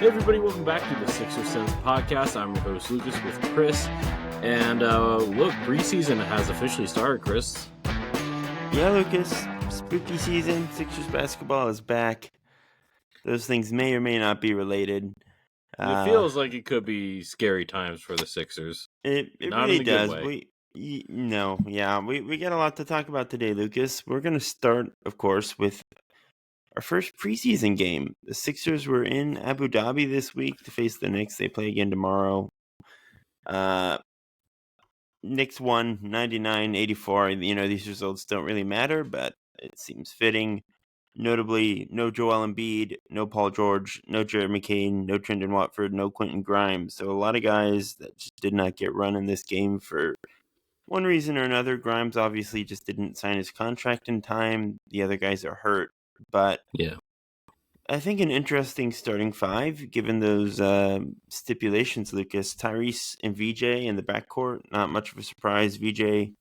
Hey everybody, welcome back to the 607 podcast. I'm your host Lucas with Chris. And look, preseason has officially started, Chris. Yeah, Lucas. Spooky season. Sixers basketball is back. Those things may or may not be related. It feels like it could be scary times for the Sixers. It Not really in a good does. way. We got a lot to talk about today, Lucas. We're going to start, of course, with our first preseason game. The Sixers were in Abu Dhabi this week to face the Knicks. They play again tomorrow. Knicks won 99-84. You know, these results don't really matter, but it seems fitting. Notably, no Joel Embiid, no Paul George, no Jared McCain, no Trendon Watford, no Quentin Grimes. So a lot of guys that just did not get run in this game for one reason or another. Grimes obviously just didn't sign his contract in time. The other guys are hurt. But yeah, I think an interesting starting five, given those stipulations, Lucas. Tyrese and VJ in the backcourt, not much of a surprise. Kelly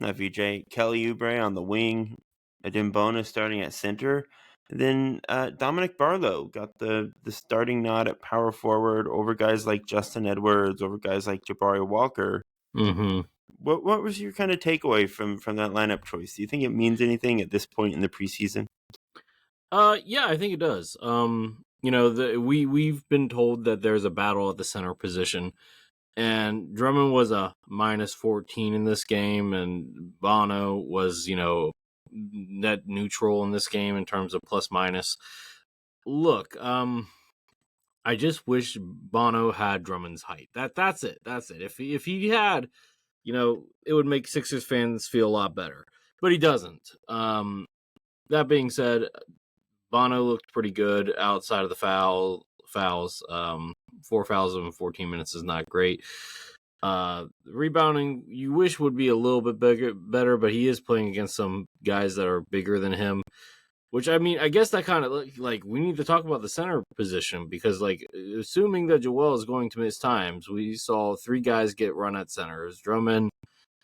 Oubre on the wing, Adimbona starting at center. Then Dominic Barlow got the starting nod at power forward over guys like Justin Edwards, over guys like Jabari Walker. Mm-hmm. What was your kind of takeaway from that lineup choice? Do you think it means anything at this point in the preseason? Yeah, I think it does. We've been told that there's a battle at the center position, and Drummond was a -14 in this game, and Bono was, net neutral in this game in terms of plus minus. Look, I just wish Bono had Drummond's height. That's it. If he had, it would make Sixers fans feel a lot better. But he doesn't. That being said, Bono looked pretty good outside of the fouls. 4 fouls in 14 minutes is not great. Rebounding, you wish would be a little bit better, but he is playing against some guys that are bigger than him. Which, I mean, I guess that kind of, like, we need to talk about the center position because, like, assuming that Joel is going to miss times, we saw 3 guys get run at center. It was Drummond,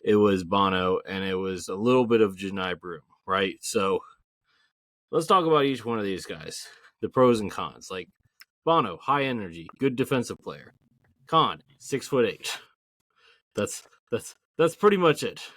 it was Bono, and it was a little bit of Janai Broom, right? So, let's talk about each one of these guys, the pros and cons. Like, Bono, high energy, good defensive player. Con, 6'8". That's pretty much it.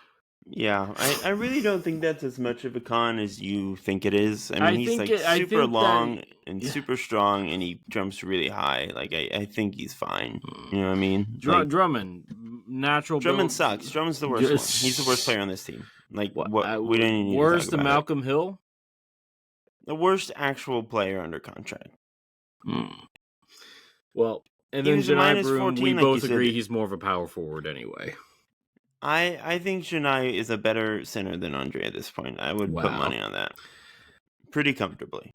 Yeah, I really don't think that's as much of a con as you think it is. I mean, he's super long and super strong, and he jumps really high. Like, I think he's fine. You know what I mean? Drummond, natural. Drummond sucks. Drummond's the worst one. He's the worst player on this team. Like, we don't even need worse to talk than about Malcolm Hill? The worst actual player under contract. Well, and then Janai Broom, we both agree he's more of a power forward anyway. I think Janai is a better center than Andre at this point. I would put money on that. Pretty comfortably.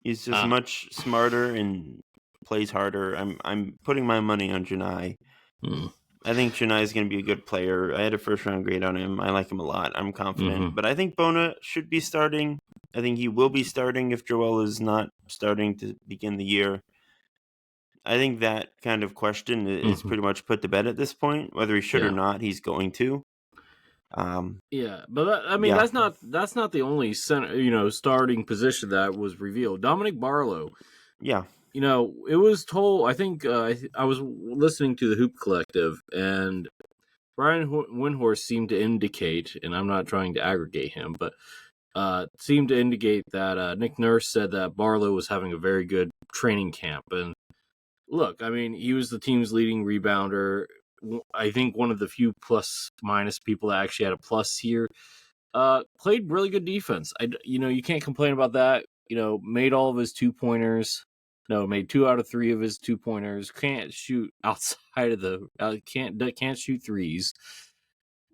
He's just much smarter and plays harder. I'm putting my money on Janai. I think Janai is going to be a good player. I had a first round grade on him. I like him a lot. I'm confident. But I think Bona should be starting. I think he will be starting if Joel is not starting to begin the year. I think that kind of question is pretty much put to bed at this point. Whether he should or not, he's going to. That's not the only center, starting position that was revealed. Dominic Barlow. Yeah. It was told. I think I was listening to the Hoop Collective, and Brian Windhorst seemed to indicate, and I'm not trying to aggregate him, but seemed to indicate that Nick Nurse said that Barlow was having a very good training camp. And look, I mean, he was the team's leading rebounder. I think one of the few plus-minus people that actually had a plus here. Played really good defense. You can't complain about that. Made all of his 2-pointers. No, made 2 out of 3 of his 2-pointers. Can't shoot outside of the can't shoot threes,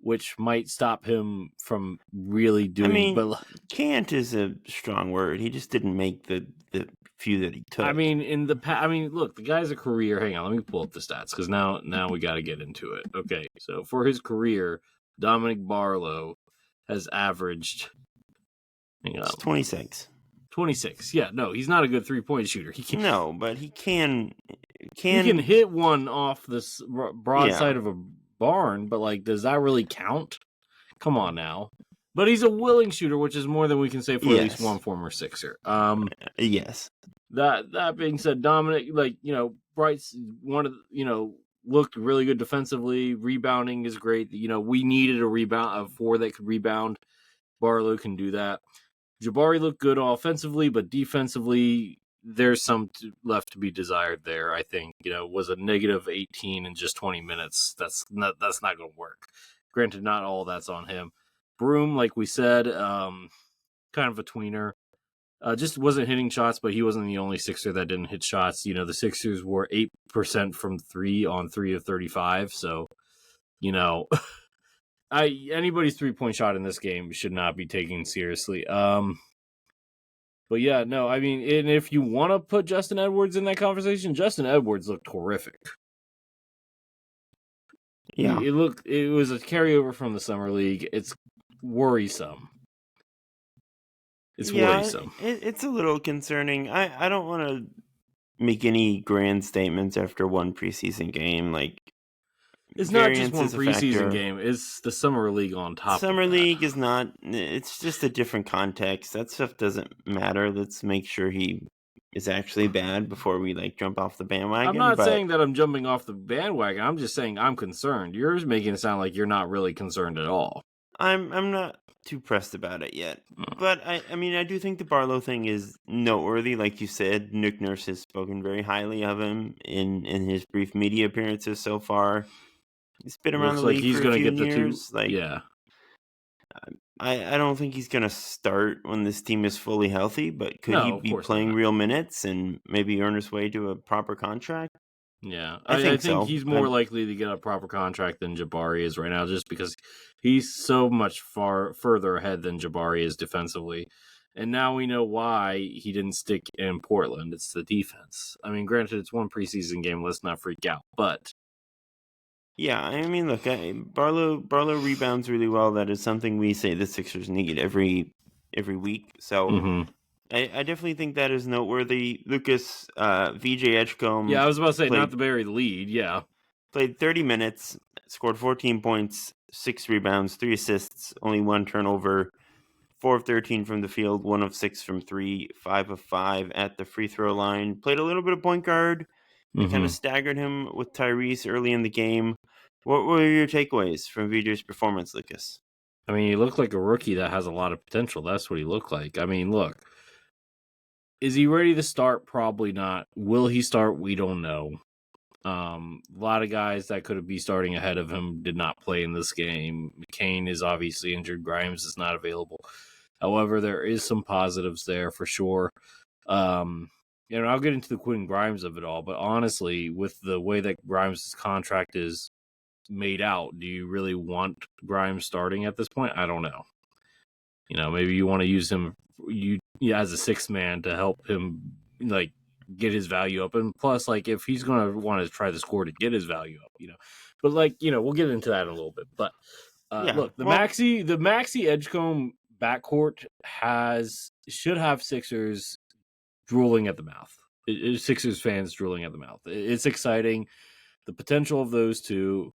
which might stop him from really doing. I mean, can't is a strong word. He just didn't make the few that he took. I mean, look, the guy's a career. Hang on, let me pull up the stats because now we got to get into it. Okay, so for his career, Dominic Barlow has averaged. Hang on, 26. 26. Yeah, no, he's not a good 3-point shooter. He can. No, but he can. He can hit one off this broadside of a barn, but like, does that really count? Come on now. But he's a willing shooter, which is more than we can say for at least one former Sixer. Yes. That being said, Dominic, Bright's one of looked really good defensively. Rebounding is great. We needed a four that could rebound. Barlow can do that. Jabari looked good offensively, but defensively, there's some left to be desired there. I think was a negative 18 in just 20 minutes. That's not going to work. Granted, not all that's on him. Broom, like we said, kind of a tweener. Just wasn't hitting shots, but he wasn't the only Sixer that didn't hit shots. The Sixers were 8% from 3 on 3 of 35. So, anybody's 3-point shot in this game should not be taken seriously. But yeah, no, I mean, and if you want to put Justin Edwards in that conversation, Justin Edwards looked horrific. Yeah, it was a carryover from the summer league. It's worrisome. Worrisome. It's a little concerning. I don't want to make any grand statements after one preseason game. Like, it's not just one preseason game. It's the summer league on top. Summer league is not. It's just a different context. That stuff doesn't matter. Let's make sure he is actually bad before we jump off the bandwagon. I'm not saying that I'm jumping off the bandwagon. I'm just saying I'm concerned. You're making it sound like you're not really concerned at all. I'm not too pressed about it yet. But I mean, I do think the Barlow thing is noteworthy. Like you said, Nick Nurse has spoken very highly of him in his brief media appearances so far. He's been around the league for a few years. Yeah. I don't think he's going to start when this team is fully healthy, but could he be playing real minutes and maybe earn his way to a proper contract? Yeah, I think so. He's more likely to get a proper contract than Jabari is right now, just because he's so much further ahead than Jabari is defensively. And now we know why he didn't stick in Portland. It's the defense. I mean, granted, it's one preseason game. Let's not freak out. But yeah, I mean, look, Barlow rebounds really well. That is something we say the Sixers need every week. So I definitely think that is noteworthy. Lucas, VJ Edgecombe. Yeah, I was about to say, not to bury the lead. Yeah. Played 30 minutes, scored 14 points, 6 rebounds, 3 assists, only 1 turnover, 4 of 13 from the field, 1 of 6 from 3, 5 of 5 at the free throw line. Played a little bit of point guard. Kind of staggered him with Tyrese early in the game. What were your takeaways from VJ's performance, Lucas? I mean, he looked like a rookie that has a lot of potential. That's what he looked like. I mean, look. Is he ready to start? Probably not. Will he start? We don't know. A lot of guys that could be starting ahead of him did not play in this game. McCain is obviously injured. Grimes is not available. However, there is some positives there for sure. I'll get into the Quentin Grimes of it all, but honestly, with the way that Grimes' contract is made out, do you really want Grimes starting at this point? I don't know. Maybe you want to use him as a sixth man to help him get his value up, and plus if he's going to want to try to score to get his value up, but we'll get into that in a little bit. But look, the Maxey Edgecombe backcourt should have Sixers drooling at the mouth. Sixers fans drooling at the mouth. It's exciting. The potential of those two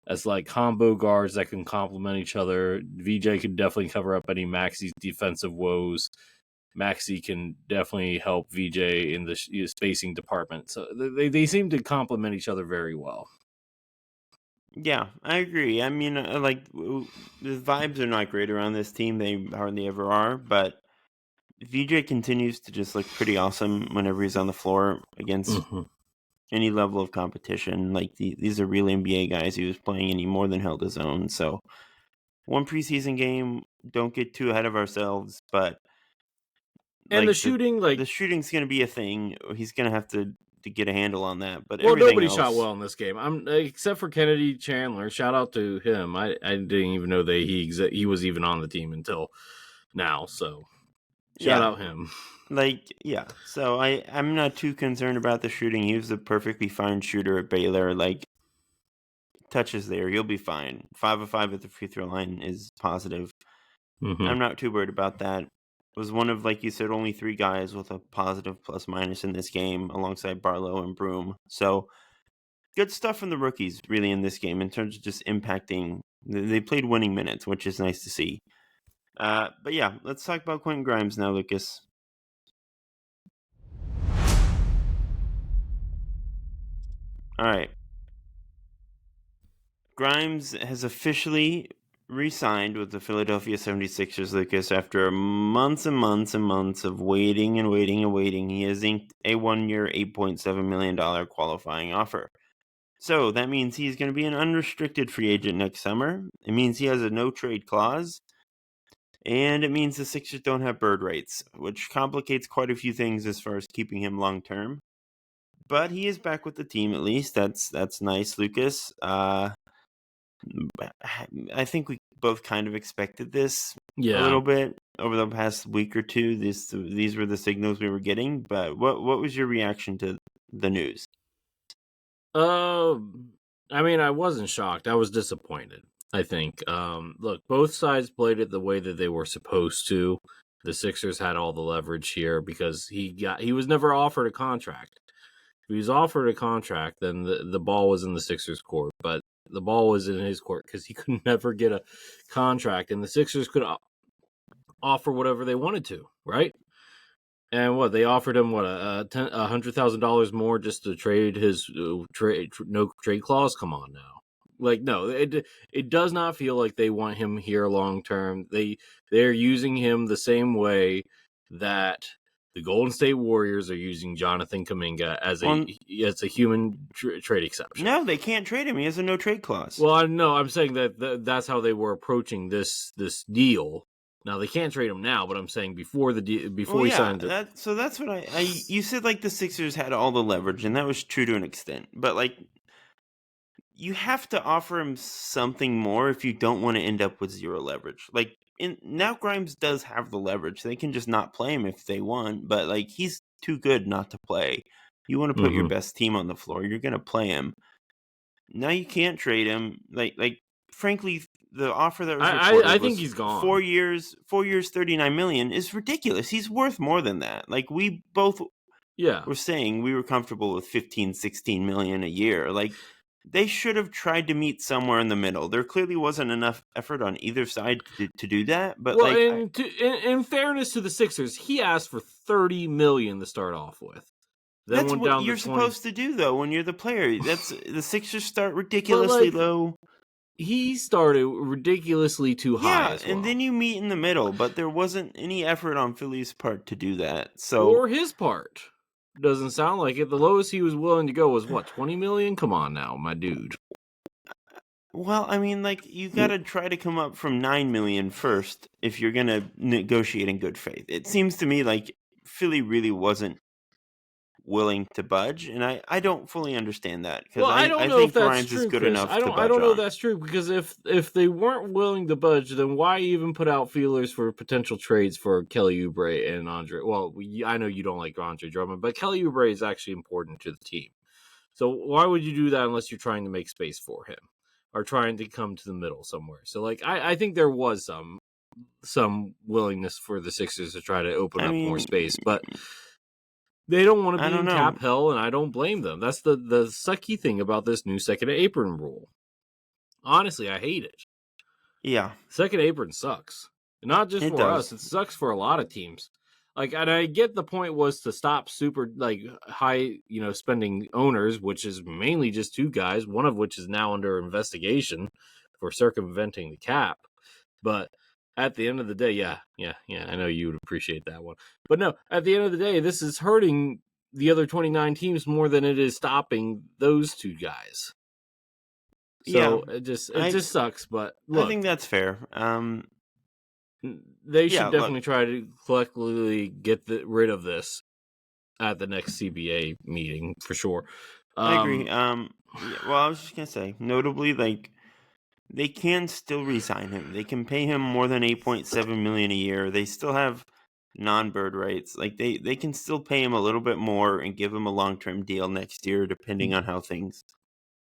as combo guards that can complement each other. VJ could definitely cover up any Maxey's defensive woes. Maxey can definitely help VJ in the spacing department. So they seem to complement each other very well. Yeah, I agree. I mean, the vibes are not great around this team. They hardly ever are, but VJ continues to just look pretty awesome whenever he's on the floor against any level of competition. These are real NBA guys. He was playing and he more than held his own. So one preseason game, don't get too ahead of ourselves, but the shooting, the shooting's going to be a thing. He's going to have to get a handle on that. But nobody shot well in this game. Except for Kennedy Chandler. Shout out to him. I didn't even know that he was even on the team until now. So shout out him. So I'm not too concerned about the shooting. He was a perfectly fine shooter at Baylor. Touches there, you'll be fine. 5 of 5 at the free throw line is positive. I'm not too worried about that. Was one of, like you said, only 3 guys with a positive plus minus in this game, alongside Barlow and Broom. So good stuff from the rookies, really, in this game in terms of just impacting. They played winning minutes, which is nice to see. But yeah, let's talk about Quentin Grimes now, Lucas. All right. Grimes has officially re-signed with the Philadelphia 76ers, Lucas, after months and months and months of waiting and waiting and waiting. He has inked a 1-year, $8.7 million qualifying offer. So that means he's going to be an unrestricted free agent next summer. It means he has a no-trade clause. And it means the Sixers don't have bird rights, which complicates quite a few things as far as keeping him long-term. But he is back with the team at least. That's nice, Lucas. I think we both kind of expected this a little bit over the past week or two. These were the signals we were getting. But what was your reaction to the news? I mean, I wasn't shocked. I was disappointed, I think. Look, both sides played it the way that they were supposed to. The Sixers had all the leverage here because he was never offered a contract. If he was offered a contract, then the ball was in the Sixers' court. But the ball was in his court because he could never get a contract, and the Sixers could offer whatever they wanted to, right? And what they offered him, $100,000 more just to trade his no trade clause. Come on now, like no, it does not feel like they want him here long term. They're using him the same way that the Golden State Warriors are using Jonathan Kuminga as a human trade exception. No, they can't trade him. He has a no trade clause. Well, I know. I'm saying that's how they were approaching this deal. Now they can't trade him now, but I'm saying before he signed it. So that's what you said. Like the Sixers had all the leverage, and that was true to an extent. But like, you have to offer him something more if you don't want to end up with zero leverage. Like now, Grimes does have the leverage. They can just not play him if they want. But like, he's too good not to play. You want to put your best team on the floor. You're gonna play him. Now you can't trade him. Like frankly, the offer that was reported I think he's gone. 4 years, $39 million is ridiculous. He's worth more than that. Like we both were saying we were comfortable with 15, 16 million a year. Like they should have tried to meet somewhere in the middle. There clearly wasn't enough effort on either side to do that. But well, in fairness to the Sixers, he asked for $30 million to start off with. That's what you're supposed to do, though, when you're the player. That's the Sixers start ridiculously low. He started ridiculously too high. Yeah, and then you meet in the middle, but there wasn't any effort on Philly's part to do that. Or his part. Doesn't sound like it. The lowest he was willing to go was what, 20 million? Come on now, my dude. Well, I mean, like, you gotta try to come up from 9 million first if you're gonna negotiate in good faith. It seems to me like Philly really wasn't willing to budge, and I don't fully understand that because I think Grimes is good enough to budge I don't know if that's true because if they weren't willing to budge, then why even put out feelers for potential trades for Kelly Oubre and Andre? Well, I know you don't like Andre Drummond, but Kelly Oubre is actually important to the team. So why would you do that unless you're trying to make space for him or trying to come to the middle somewhere? So like I think there was some willingness for the Sixers to try to open up more space, but they don't want to be in cap hell, and I don't blame them. That's the sucky thing about this new second apron rule. Honestly, I hate it. Yeah. Second apron sucks. Not just for us, it sucks for a lot of teams. Like, and I get the point was to stop super high, spending owners, which is mainly just two guys, one of which is now under investigation for circumventing the cap. But at the end of the day, yeah, I know you would appreciate that one. But no, at the end of the day, this is hurting the other 29 teams more than it is stopping those two guys. So it just sucks, but look, I think that's fair. They should definitely try to collectively get rid of this at the next CBA meeting for sure. I agree. Well, I was just gonna say, notably, like, they can still re-sign him. They can pay him more than $8.7 million a year. They still have non-bird rights. Like they can still pay him a little bit more and give him a long-term deal next year, depending on how things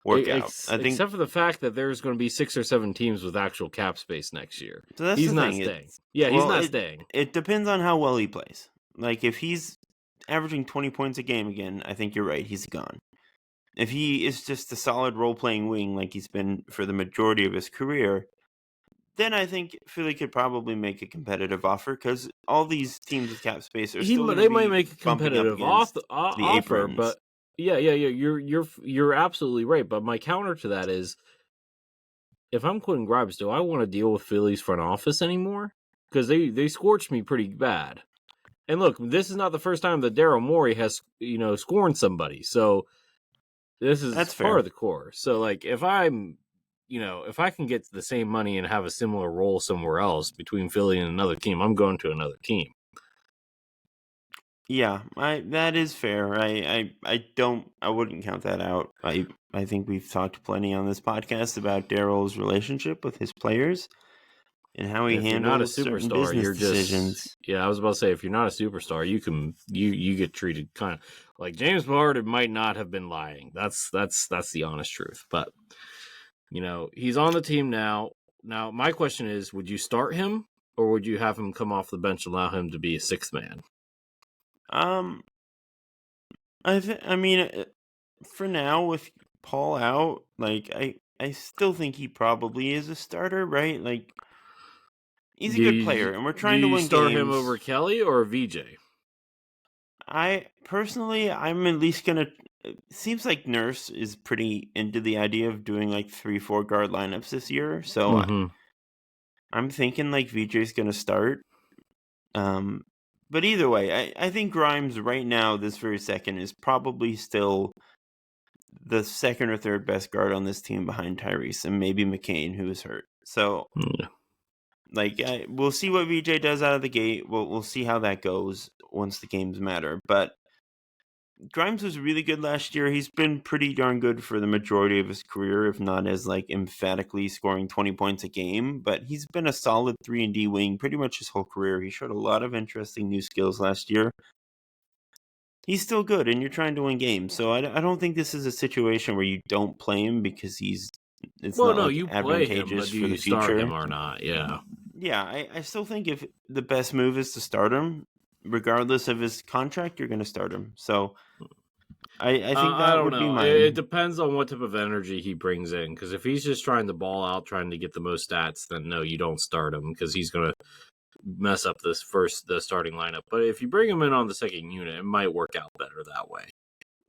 work out. I think, except for the fact that there's going to be 6 or 7 teams with actual cap space next year. So that's he's not staying. He's not staying. It depends on how well he plays. Like if he's averaging 20 points a game again, I think you're right. He's gone. If he is just a solid role-playing wing like he's been for the majority of his career, then I think Philly could probably make a competitive offer because all these teams with cap space are still They might be make a bumping up competitive against the offer, aprons. but yeah. You're absolutely right. But my counter to that is, if I'm Quentin Grimes, do I want to deal with Philly's front office anymore? Because they scorched me pretty bad. And look, this is not the first time that Daryl Morey has scorned somebody. So this is That's part fair. of the core. So like, if I'm if I can get the same money and have a similar role somewhere else between Philly and another team, I'm going to another team. Yeah, that is fair. I wouldn't count that out. I think we've talked plenty on this podcast about Daryl's relationship with his players and how he If you're not a handles certain superstar, business you're decisions. I was about to say, if you're not a superstar, you get treated kind of like James Harden might not have been lying. That's the honest truth. But he's on the team now. Now my question is, would you start him or would you have him come off the bench and allow him to be a sixth man? I mean, for now with Paul out, like I still think he probably is a starter, right? Like he's a good player, and we're Do trying to you win start games. him over Kelly or VJ? I'm at least gonna. It seems like Nurse is pretty into the idea of doing like 3-4 guard lineups this year, so I'm thinking like VJ's gonna start. But either way, I think Grimes right now, this very second, is probably still the second or third best guard on this team behind Tyrese and maybe McCain, who is hurt. So, we'll see what VJ does out of the gate. We'll see how that goes once the games matter. But Grimes was really good last year. He's been pretty darn good for the majority of his career, if not as like emphatically scoring 20 points a game. But he's been a solid 3-and-D wing pretty much his whole career. He showed a lot of interesting new skills last year. He's still good, and you're trying to win games. So I don't think this is a situation where you don't play him because it's not like you advantageous play him, but do for the you start future. him or not? Yeah. Yeah, I still think if the best move is to start him, regardless of his contract, you're going to start him. So I think that would be mine. It depends on what type of energy he brings in. Because if he's just trying to ball out, trying to get the most stats, then no, you don't start him because he's going to mess up the starting lineup. But if you bring him in on the second unit, it might work out better that way.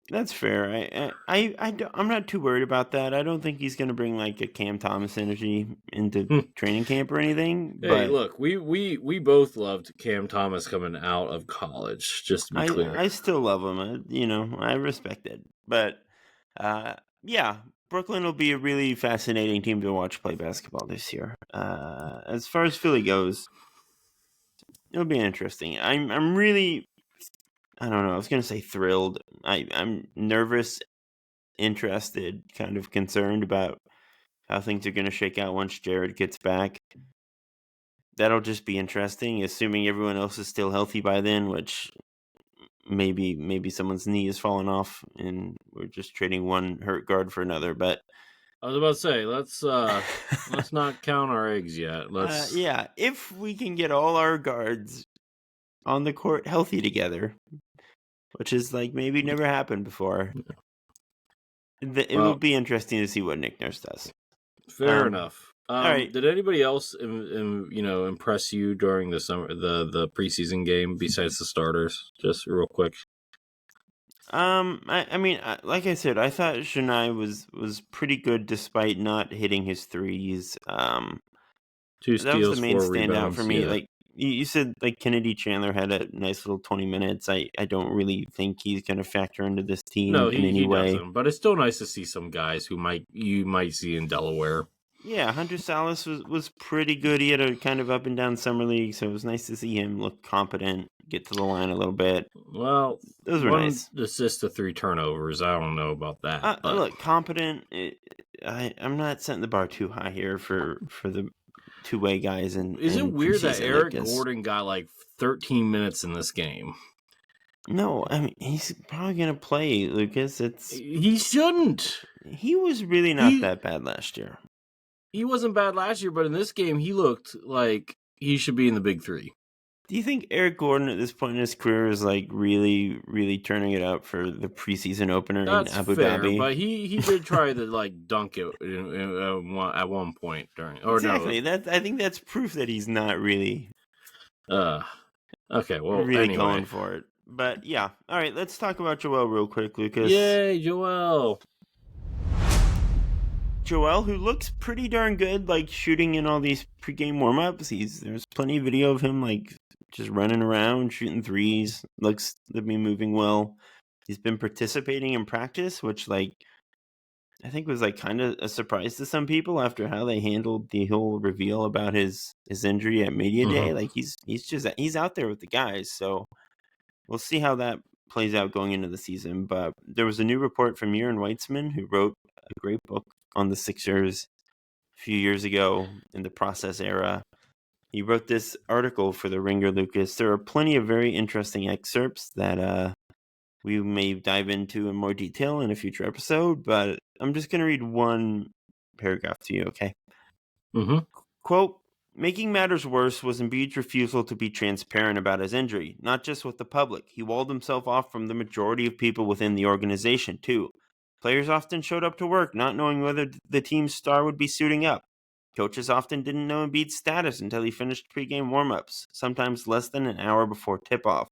That's fair. I'm not too worried about that. I don't think he's going to bring like a Cam Thomas energy into training camp or anything. Hey, look, we both loved Cam Thomas coming out of college. Just to be clear, I still love him. I respect it. But yeah, Brooklyn will be a really fascinating team to watch play basketball this year. As far as Philly goes, it'll be interesting. I'm really, I don't know. I was gonna say thrilled. I'm nervous, interested, kind of concerned about how things are gonna shake out once Jared gets back. That'll just be interesting, assuming everyone else is still healthy by then, which maybe someone's knee has fallen off and we're just trading one hurt guard for another. But I was about to say, let's not count our eggs yet. Yeah, if we can get all our guards on the court healthy together, which is like maybe never happened before, it will be interesting to see what Nick Nurse does. Fair enough. All right. Did anybody else, impress you during the summer, the preseason game besides the starters? Just real quick. I mean, like I said, I thought Chennai was pretty good despite not hitting his threes. 2 steals, that was the main 4 standout rebounds, for me. yeah. Like you said, like Kennedy Chandler had a nice little 20 minutes. I don't really think he's going to factor into this team in any way. Doesn't, but it's still nice to see some guys who you might see in Delaware. Yeah, Hunter Salas was pretty good. He had a kind of up and down summer league, so it was nice to see him look competent, get to the line a little bit. Well, those were nice. 1 assist to 3 turnovers. I don't know about that. But look, competent. I'm not setting the bar too high here for the two-way guys. Is it weird that Eric Gordon got like 13 minutes in this game? No, I mean he's probably gonna play, Lucas. He shouldn't. He was really not that bad last year. He wasn't bad last year, but in this game, he looked like he should be in the big three. Do you think Eric Gordon at this point in his career is like really, really turning it up for the preseason opener in Abu Dhabi? But he did try to like dunk it at one point during. Or exactly. no. I think that's proof that he's not really. Okay. Well, really anyway. going for it. But yeah, all right. Let's talk about Joel real quick, Lucas. Yay, Joel! Joel, who looks pretty darn good, like shooting in all these pregame warm-ups. There's plenty of video of him like just running around, shooting threes. Looks to be moving well. He's been participating in practice, which like I think was like kind of a surprise to some people after how they handled the whole reveal about his injury at media day. Like he's out there with the guys, so we'll see how that plays out going into the season. But there was a new report from Aaron Weitzman, who wrote a great book on the Sixers a few years ago in the process era. He wrote this article for the Ringer, Lucas. There are plenty of very interesting excerpts that we may dive into in more detail in a future episode, but I'm just going to read one paragraph to you, okay? Mm-hmm. Quote, making matters worse was Embiid's refusal to be transparent about his injury, not just with the public. He walled himself off from the majority of people within the organization, too. Players often showed up to work not knowing whether the team's star would be suiting up. Coaches often didn't know Embiid's status until he finished pregame warm-ups, sometimes less than an hour before tip-off.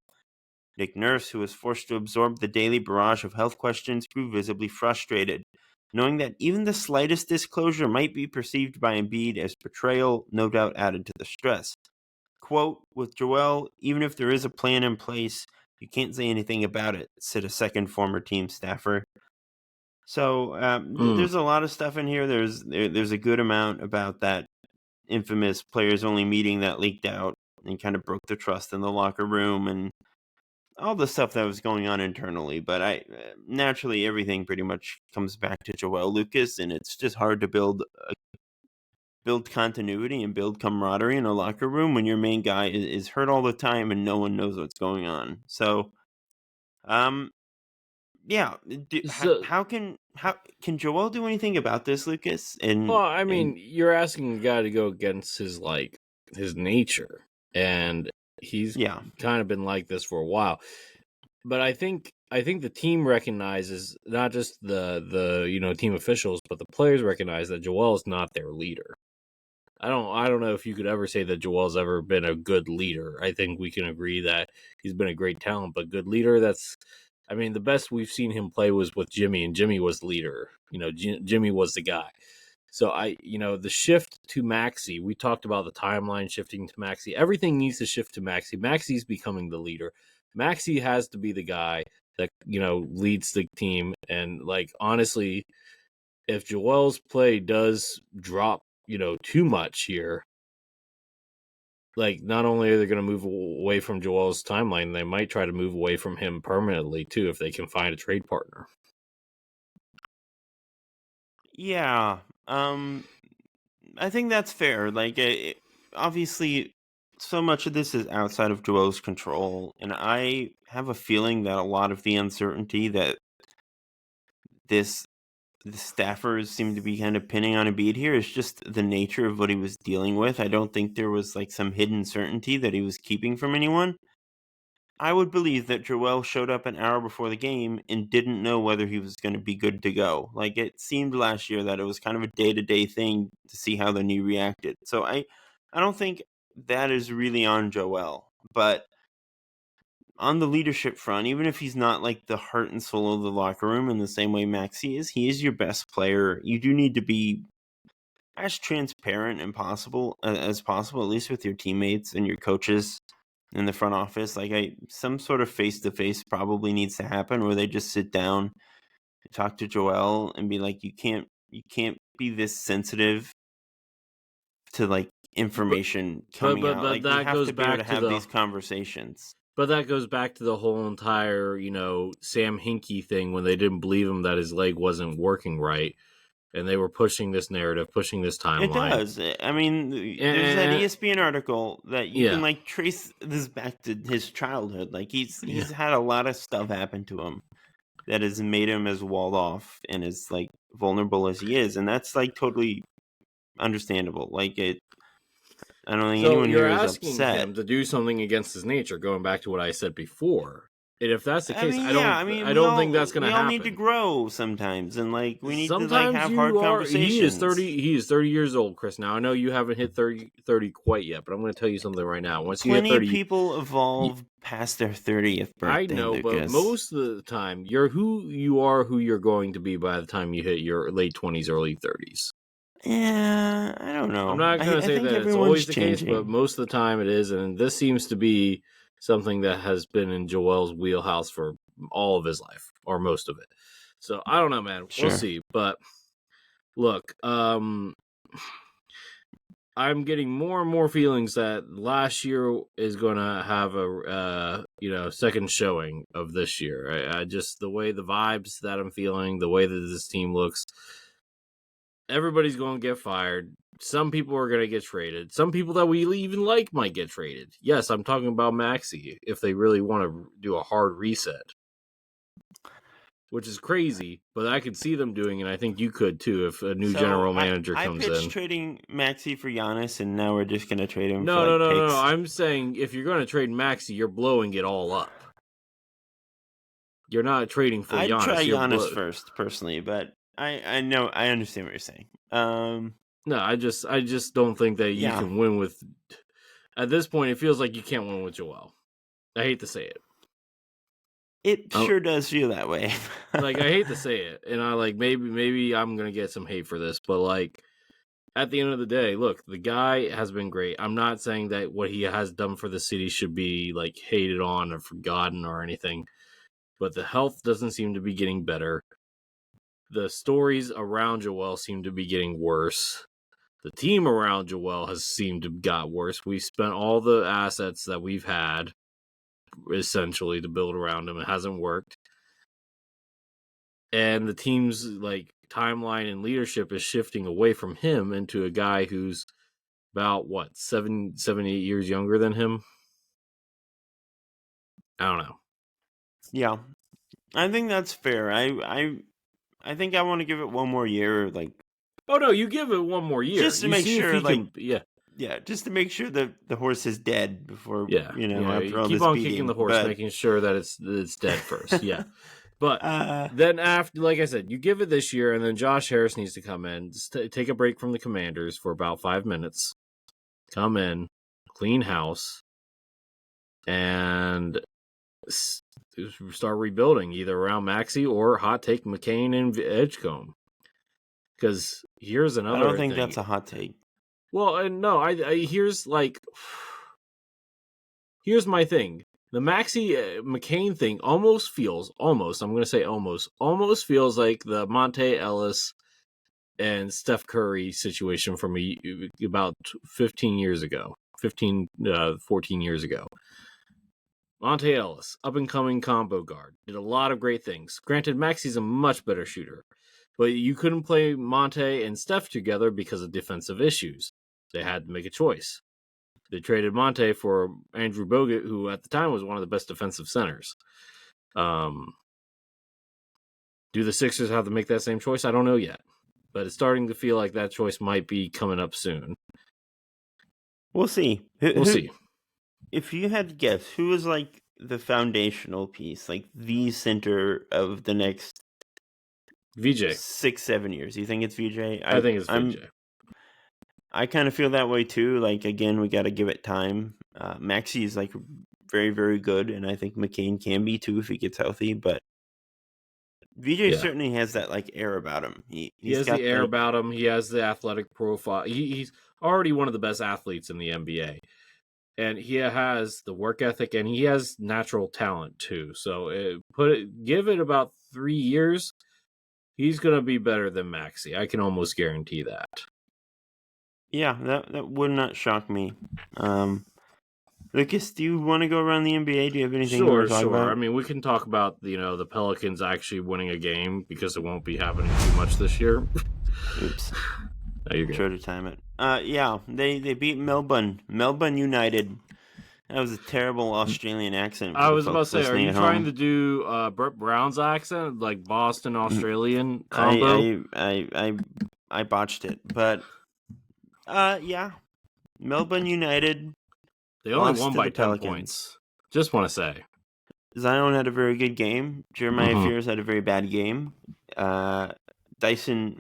Nick Nurse, who was forced to absorb the daily barrage of health questions, grew visibly frustrated. Knowing that even the slightest disclosure might be perceived by Embiid as betrayal, no doubt added to the stress. Quote, with Joel, even if there is a plan in place, you can't say anything about it, said a second former team staffer. So there's a lot of stuff in here. There's a good amount about that infamous players-only meeting that leaked out and kind of broke the trust in the locker room and all the stuff that was going on internally. But naturally everything pretty much comes back to Joel Lucas, and it's just hard to build continuity and build camaraderie in a locker room when your main guy is hurt all the time and no one knows what's going on. So, yeah. How can Joel do anything about this, Lucas? Well, I mean, you're asking a guy to go against his nature, and he's kind of been like this for a while. But I think the team recognizes, not just the team officials, but the players recognize that Joel is not their leader. I don't know if you could ever say that Joel's ever been a good leader. I think we can agree that he's been a great talent, but good leader, the best we've seen him play was with Jimmy, and Jimmy was the leader. Jimmy was the guy. So the shift to Maxey, we talked about the timeline shifting to Maxey. Everything needs to shift to Maxey. Maxey's becoming the leader. Maxey has to be the guy that, leads the team. And honestly, if Joel's play does drop, too much here, not only are they going to move away from Joel's timeline, they might try to move away from him permanently too, if they can find a trade partner. Yeah. I think that's fair. Obviously, so much of this is outside of Joel's control, and I have a feeling that a lot of the uncertainty that the staffers seem to be kind of pinning on Embiid here is just the nature of what he was dealing with. I don't think there was some hidden certainty that he was keeping from anyone. I would believe that Joel showed up an hour before the game and didn't know whether he was going to be good to go. It seemed last year that it was kind of a day-to-day thing to see how the knee reacted. So I don't think that is really on Joel. But on the leadership front, even if he's not the heart and soul of the locker room in the same way Maxey is, he is your best player. You do need to be as transparent as possible, at least with your teammates and your coaches in the front office. Some sort of face-to-face probably needs to happen where they just sit down, talk to Joel, and be like, you can't be this sensitive to information coming out. But that we have goes to be able back to have these conversations. But that goes back to the whole entire, Sam Hinkie thing when they didn't believe him that his leg wasn't working right. And they were pushing this narrative, pushing this timeline. It does. I mean, there's that ESPN article that you can trace this back to his childhood. He's had a lot of stuff happen to him that has made him as walled off and as vulnerable as he is, and that's totally understandable. I don't think So anyone you're here is asking upset. him to do something against his nature, going back to what I said before. And if that's the case, I don't think that's going to happen. We all need to grow sometimes, and like we need to Sometimes have hard conversations. He is 30 years old, Chris. Now I know you haven't hit 30 quite yet, but I'm going to tell you something right now. Once you hit 30, plenty of people evolve past their 30th birthday. I know, Lucas. but most of the time, you're who you're going to be by the time you hit your late 20s, early 30s. Yeah, I don't know. I'm not going to say that it's always the case, but most of the time it is, and this seems to be something that has been in Joel's wheelhouse for all of his life, or most of it. So I don't know, man. Sure. We'll see. But look, I'm getting more and more feelings that last year is going to have a second showing of this year. I just, the way the vibes that I'm feeling, the way that this team looks, everybody's going to get fired. Some people are going to get traded. Some people that we even like might get traded. Yes, I'm talking about Maxey, if they really want to do a hard reset. Which is crazy, but I could see them doing it. I think you could too if a new general manager comes in. I pitched trading Maxey for Giannis, and now we're just going to trade him for picks. No. I'm saying if you're going to trade Maxey, you're blowing it all up. You're not trading for Giannis. I'd try Giannis first, personally, but I know, I understand what you're saying. No, I just don't think that you can win with. At this point, it feels like you can't win with Joel. I hate to say it. It sure does feel that way. Like, I hate to say it, and I like maybe I'm gonna get some hate for this, but like at the end of the day, look, the guy has been great. I'm not saying that what he has done for the city should be like hated on or forgotten or anything, but the health doesn't seem to be getting better. The stories around Joel seem to be getting worse. The team around Joel has seemed to got worse. We spent all the assets that we've had essentially to build around him. It hasn't worked. And the team's like timeline and leadership is shifting away from him into a guy who's about 7, 8 years younger than him. I don't know. Yeah. I think that's fair. I think I want to give it one more year, like. Oh no, you give it one more year. Just to make sure, like, yeah. Yeah, just to make sure that the horse is dead before, after all keep this on beating, kicking the horse, making sure that it's dead first. Yeah. But then after, like I said, you give it this year, and then Josh Harris needs to come in, take a break from the Commanders for about 5 minutes, come in, clean house, and start rebuilding either around Maxey or hot take McCain and Edgecombe. Because here's another I don't think thing. That's a hot take. Well, no, here's my thing. The Maxey McCain thing almost feels like the Monte Ellis and Steph Curry situation from about 14 years ago. Monte Ellis, up-and-coming combo guard, did a lot of great things. Granted, Maxey's a much better shooter, but you couldn't play Monte and Steph together because of defensive issues. They had to make a choice. They traded Monte for Andrew Bogut, who at the time was one of the best defensive centers. Do the Sixers have to make that same choice? I don't know yet. But it's starting to feel like that choice might be coming up soon. We'll see. We'll see. If you had to guess, who is like the foundational piece, like the center of the next VJ 6-7 years? You think it's VJ? I think it's VJ. I kind of feel that way too. Like, again, we got to give it time. Maxey is like very, very good, and I think McCain can be too if he gets healthy. But VJ certainly has that like air about him. He has the air about him. He has the athletic profile. He's already one of the best athletes in the NBA, and he has the work ethic, and he has natural talent too. So give it about 3 years, he's gonna be better than Maxey. I can almost guarantee that. Yeah, that would not shock me. Lucas, do you want to go around the NBA? Do you have anything you want to talk about? I mean, we can talk about the Pelicans actually winning a game because it won't be happening too much this year. Oops. No, you're good. Try to time it. Yeah, they beat Melbourne United. That was a terrible Australian accent. I was about to say, are you trying to do Brett Brown's accent, like Boston Australian combo? I botched it, but yeah, Melbourne United. They only lost won to by the 10 Pelicans. points. Just want to say. Zion had a very good game. Jeremiah Fears had a very bad game. Not Dyson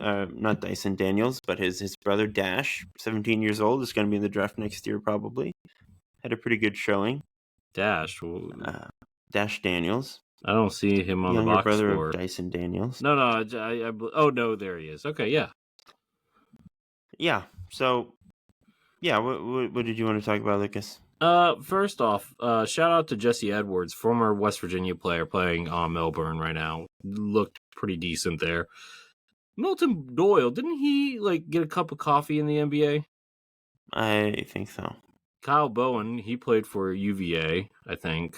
Daniels, but his brother Dash, 17 years old, is going to be in the draft next year probably. Had a pretty good showing. Dash Daniels. I don't see him on the Younger box brother score. of Dyson Daniels. No, no, there he is. Okay, yeah. Yeah. So, yeah. What did you want to talk about, Lucas? First off, shout out to Jesse Edwards, former West Virginia player playing on Melbourne right now. Looked pretty decent there. Milton Doyle, didn't he get a cup of coffee in the NBA? I think so. Kyle Bowen, he played for UVA, I think.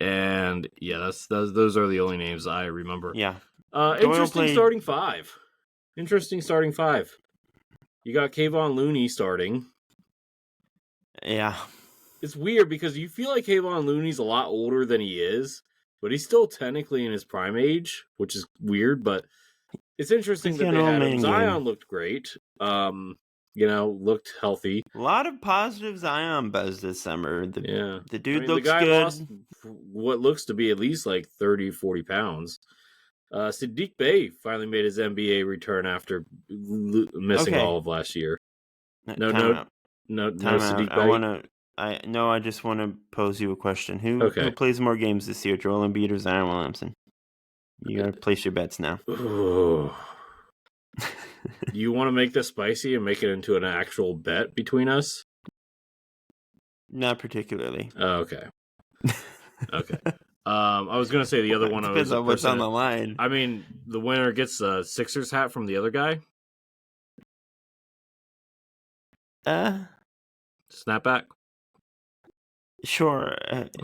And yeah, those are the only names I remember. Yeah. Interesting starting five. You got Kayvon Looney starting. Yeah. It's weird because you feel like Kayvon Looney's a lot older than he is, but he's still technically in his prime age, which is weird, but it's interesting that they had him. Zion looked great. Looked healthy. A lot of positive Zion buzz this summer. The dude looks the guy good. Lost what looks to be at least 30, 40 pounds. Saddiq Bey finally made his NBA return after missing all of last year. No, Saddiq Bey. I just want to pose you a question. Who plays more games this year, Joel Embiid or Zion Williamson? You gotta place your bets now. You want to make this spicy and make it into an actual bet between us? Not particularly. Oh, okay. Okay. I was gonna say the other one. Depends on what's on the line. I mean, the winner gets a Sixers hat from the other guy. Snapback. Sure.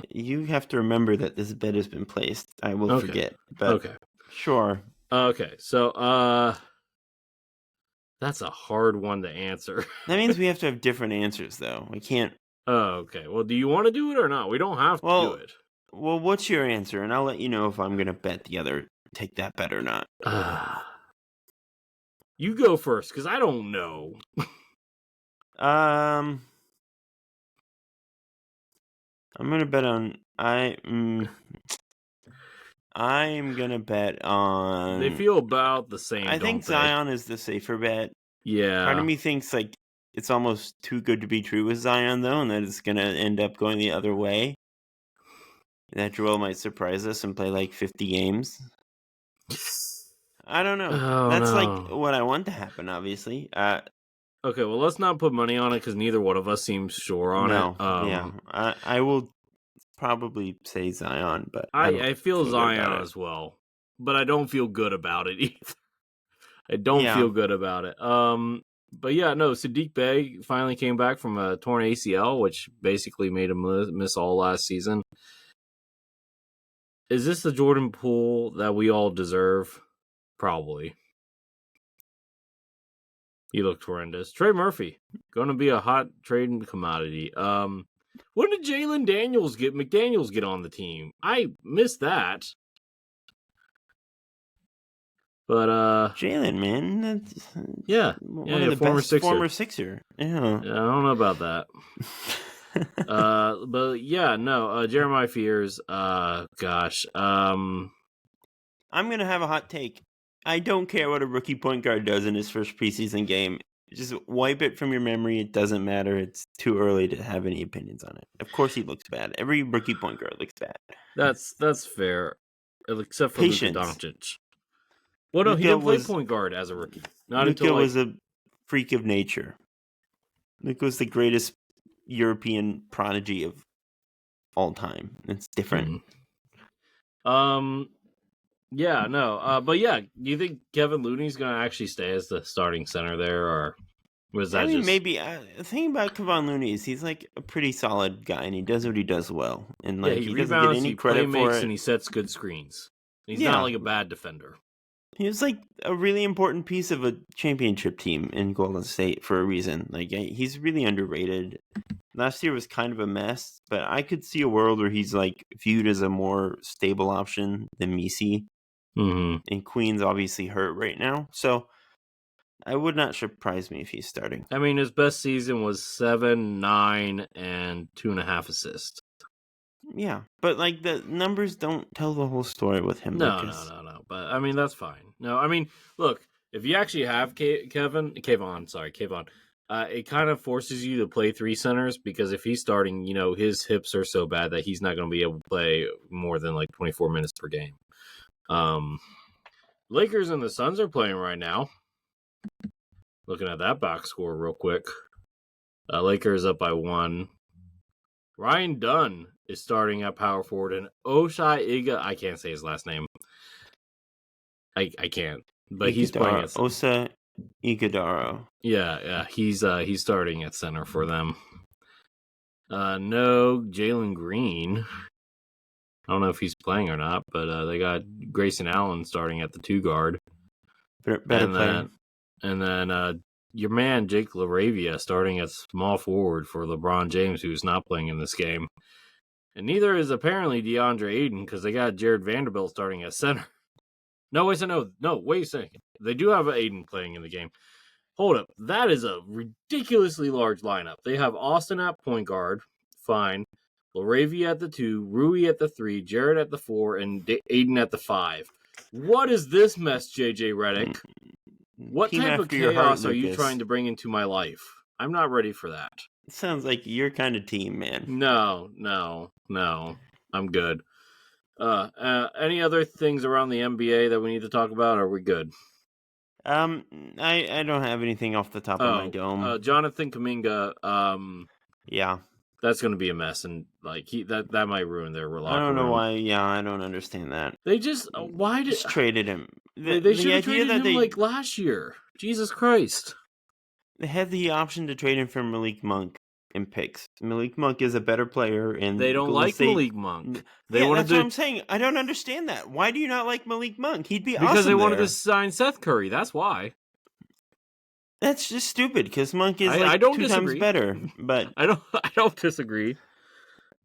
You have to remember that this bet has been placed. I will forget. But okay. Sure. Okay. So, that's a hard one to answer. That means we have to have different answers, though. We can't. Oh, okay. Well, do you want to do it or not? We don't have to do it. Well, what's your answer? And I'll let you know if I'm going to take that bet or not. You go first, because I don't know. I'm going to bet on... I'm going to bet on... They feel about the same, I think Zion is the safer bet. Yeah. Part of me thinks it's almost too good to be true with Zion, though, and that it's going to end up going the other way. That Joel might surprise us and play 50 games. I don't know. That's what I want to happen, obviously. Okay, well, let's not put money on it because neither one of us seems sure on it. Yeah. I will probably say Zion, but I feel Zion as well, but I don't feel good about it either. I don't feel good about it. But yeah, no, Saddiq Bey finally came back from a torn ACL, which basically made him miss all last season. Is this the Jordan Poole that we all deserve? Probably. He looked horrendous. Trey Murphy, going to be a hot trading commodity. When did McDaniels get on the team? I missed that. But Jalen, man, one of the former Sixer. Former Sixer. Yeah, I don't know about that. But yeah, no. Jeremiah Fears. Gosh. I'm gonna have a hot take. I don't care what a rookie point guard does in his first preseason game. Just wipe it from your memory. It doesn't matter. It's too early to have any opinions on it. Of course, he looks bad. Every rookie point guard looks bad. That's fair, except for Luka Doncic. Well, no, he didn't play point guard as a rookie. Luka was a freak of nature. Luka was the greatest European prodigy of all time. It's different. Yeah, no. But yeah, do you think Kevin Looney's going to actually stay as the starting center there, or was that maybe. The thing about Kevon Looney is he's a pretty solid guy, and he does what he does well. And he doesn't get any credit for it. And he sets good screens. He's not a bad defender. He was a really important piece of a championship team in Golden State for a reason. He's really underrated. Last year was kind of a mess, but I could see a world where he's viewed as a more stable option than Messi. Mm-hmm. And Queen's obviously hurt right now. So I would not surprise me if he's starting. I mean, his best season was 7, 9, and 2.5 assists. Yeah, but like the numbers don't tell the whole story with him. No. But I mean, that's fine. No, I mean, look, if you actually have Kevon, it kind of forces you to play 3 centers because if he's starting, his hips are so bad that he's not going to be able to play more than like 24 minutes per game. Lakers and the Suns are playing right now. Looking at that box score real quick. Lakers up by 1. Ryan Dunn is starting at power forward, and Oshai Iga, I can't say his last name. I can't, but he's playing at Osa Iguodaro. Yeah, he's starting at center for them. No, Jalen Green. I don't know if he's playing or not, but they got Grayson Allen starting at the 2 guard. Better player. And then your man Jake LaRavia starting at small forward for LeBron James, who's not playing in this game. And neither is apparently DeAndre Ayton because they got Jared Vanderbilt starting at center. No, wait a second. They do have Ayton playing in the game. Hold up. That is a ridiculously large lineup. They have Austin at point guard. Fine. LaRavia at the 2, Rui at the 3, Jared at the 4, and Ayton at the 5. What is this mess, JJ Redick? What type of chaos are you trying to bring into my life? I'm not ready for that. It sounds like your kind of team, man. No. I'm good. Any other things around the NBA that we need to talk about? Or are we good? I don't have anything off the top of my dome. Jonathan Kuminga. Yeah. That's going to be a mess, and like that might ruin their locker I don't know room. why. Yeah, I don't understand that. They just traded him. They should have traded him like last year. Jesus Christ! They had the option to trade him for Malik Monk and picks. Malik Monk is a better player, and they don't like Malik Monk. That's what I'm saying. I don't understand that. Why do you not like Malik Monk? He'd be awesome because they wanted to sign Seth Curry. That's why. That's just stupid because Monk is I don't 2 disagree. times better. But I don't disagree.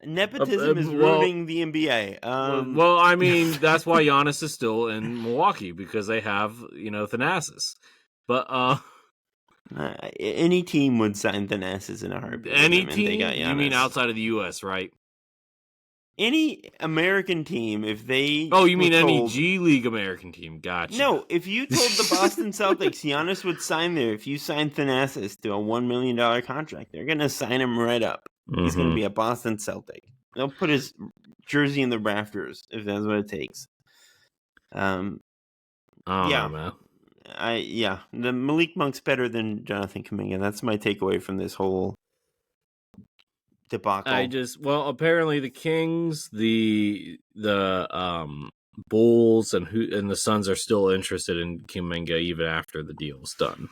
Nepotism is ruining the NBA. Well, I mean that's why Giannis is still in Milwaukee because they have Thanasis. But any team would sign Thanasis in a heartbeat. Any team? You mean outside of the U.S., right? Any American team, if they... Oh, you mean any G League American team. Gotcha. No, if you told the Boston Celtics Giannis would sign there, if you signed Thanasis to a $1 million contract, they're going to sign him right up. Mm-hmm. He's going to be a Boston Celtic. They'll put his jersey in the rafters, if that's what it takes. Man. The Malik Monk's better than Jonathan Kuminga. That's my takeaway from this whole debacle. Apparently the Kings, the Bulls, and the Suns are still interested in Kuminga even after the deal's done.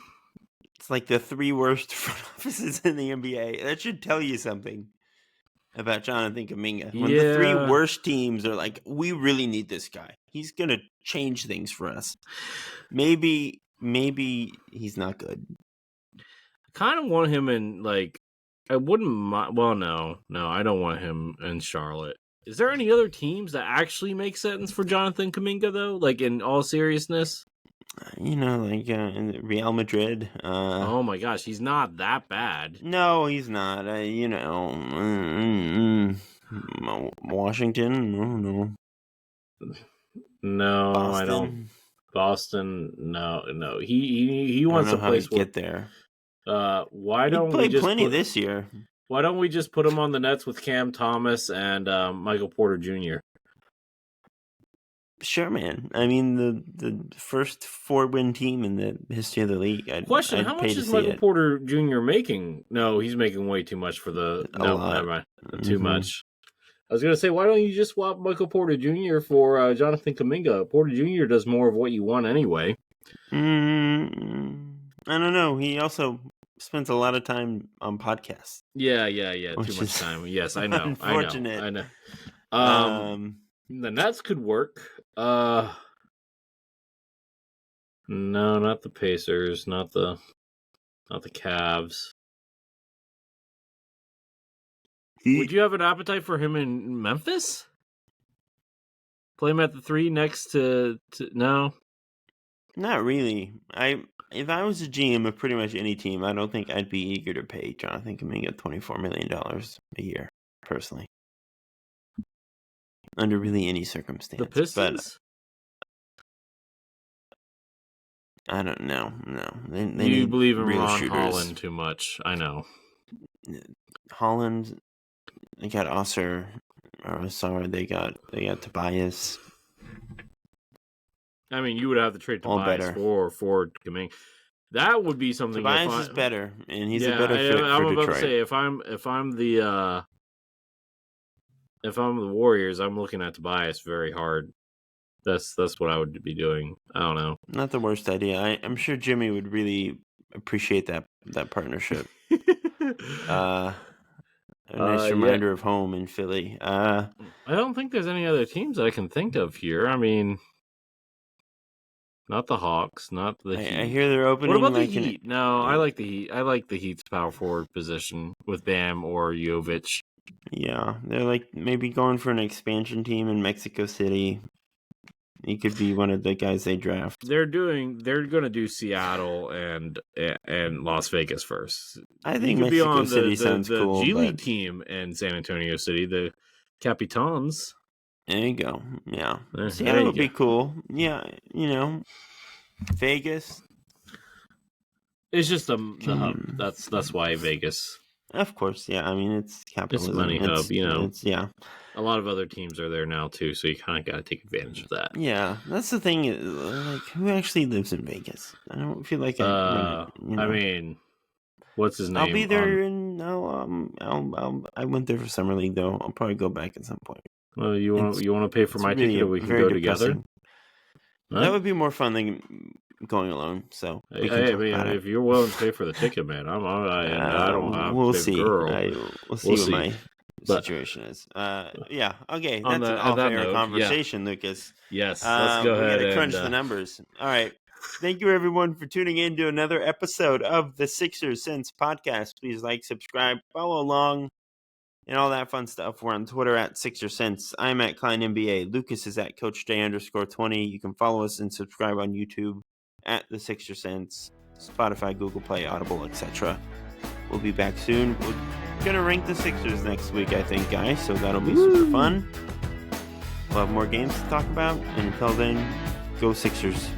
It's like the 3 worst front offices in the NBA. That should tell you something about Jonathan Kuminga. When the 3 worst teams are like, we really need this guy. He's gonna change things for us. Maybe he's not good. I kind of want him in I wouldn't mind. Well, no, I don't want him in Charlotte. Is there any other teams that actually make sense for Jonathan Kuminga though? Like in all seriousness, in Real Madrid. Oh my gosh, he's not that bad. No, he's not. Washington. No. No, Boston. I don't. Boston. No. He wants a place to get there. Why don't we just plenty this year? Why don't we just put him on the Nets with Cam Thomas and Michael Porter Jr.? Sure, man. I mean, the first 4-win team in the history of the league. Question: how much is Michael Porter Jr. making? No, he's making way too much for the. Never mind. Too much. I was gonna say, why don't you just swap Michael Porter Jr. for Jonathan Kuminga? Porter Jr. does more of what you want anyway. I don't know. He also spends a lot of time on podcasts. Yeah. Too much time. Yes, I know. Unfortunate. I know. The Nets could work. No, not the Pacers. Not the Cavs. Would you have an appetite for him in Memphis? Play him at the 3 next to no? Not really. if I was a GM of pretty much any team, I don't think I'd be eager to pay Jonathan Kuminga $24 million a year, personally. Under really any circumstance. The Pistons? But I don't know. No. They you need believe in real Ron shooters. Holland too much. I know. Holland, they got Osser. Sorry, they got Tobias. I mean, you would have to trade Tobias for Kuminga. That would be something. Tobias is better, and he's a better fit for I'm about Detroit. to say if I'm the Warriors, I'm looking at Tobias very hard. That's what I would be doing. I don't know. Not the worst idea. I'm sure Jimmy would really appreciate that partnership. A nice reminder of home in Philly. I don't think there's any other teams that I can think of here. I mean, not the Hawks, not the Heat. I hear they're opening. What about the Heat? No, I like the Heat. I like the Heat's power forward position with Bam or Jovic. Yeah, they're like maybe going for an expansion team in Mexico City. He could be one of the guys they draft. They're going to do Seattle and Las Vegas first. I think Mexico City sounds cool. The G League team in San Antonio City, the Capitans. There you go. Yeah, Seattle would be cool. Yeah, Vegas. It's just the hub. That's why Vegas. Of course, yeah. I mean, it's capitalism. It's a money hub, yeah. A lot of other teams are there now too, so you kind of got to take advantage of that. Yeah, that's the thing. Like, who actually lives in Vegas? I don't feel like I mean, what's his name? I'll be there, I went there for summer league though. I'll probably go back at some point. Well, you want to pay for my ticket, or we can go together? Huh? That would be more fun than going alone. So if you're willing to pay for the ticket, man, I don't have we'll a big see. girl. We'll see what my situation is. Yeah. Okay. That's an off-air conversation, yeah. Lucas. Yes. Let's go ahead. We got to crunch the numbers. All right. Thank you, everyone, for tuning in to another episode of the Sixers Sense podcast. Please like, subscribe, follow along, and all that fun stuff. We're on Twitter at Sixers Sense. I'm at Kline NBA. Lucas is at CoachJ_20. You can follow us and subscribe on YouTube at the Sixers Sense, Spotify, Google Play, Audible, etc. We'll be back soon. We're gonna rank the Sixers next week, I think, guys. So that'll be super fun. We'll have more games to talk about. And until then, go Sixers.